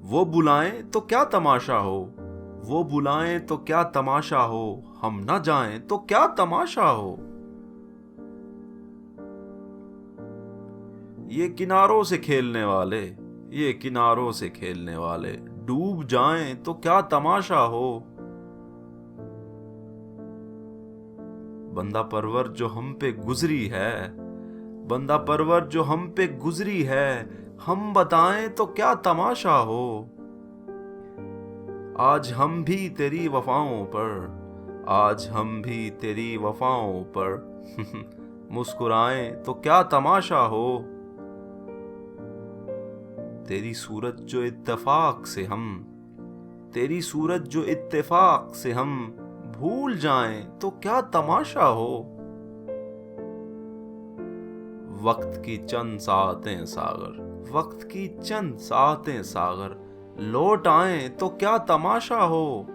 वो बुलाएं तो क्या तमाशा हो, वो बुलाएं तो क्या तमाशा हो, हम न जाएं तो क्या तमाशा हो। ये किनारों से खेलने वाले, ये किनारों से खेलने वाले, डूब जाएं तो क्या तमाशा हो। बंदा परवर जो हम पे गुजरी है, बंदा परवर जो हम पे गुजरी है, हम बताएं तो क्या तमाशा हो। आज हम भी तेरी वफाओं पर, आज हम भी तेरी वफाओं पर मुस्कुराएं तो क्या तमाशा हो। तेरी सूरत जो इत्तेफाक से हम, तेरी सूरत जो इत्तेफाक से हम भूल जाएं तो क्या तमाशा हो। वक्त की चंद सातें सागर, वक्त की चंद सातें सागर लौट आएं तो क्या तमाशा हो।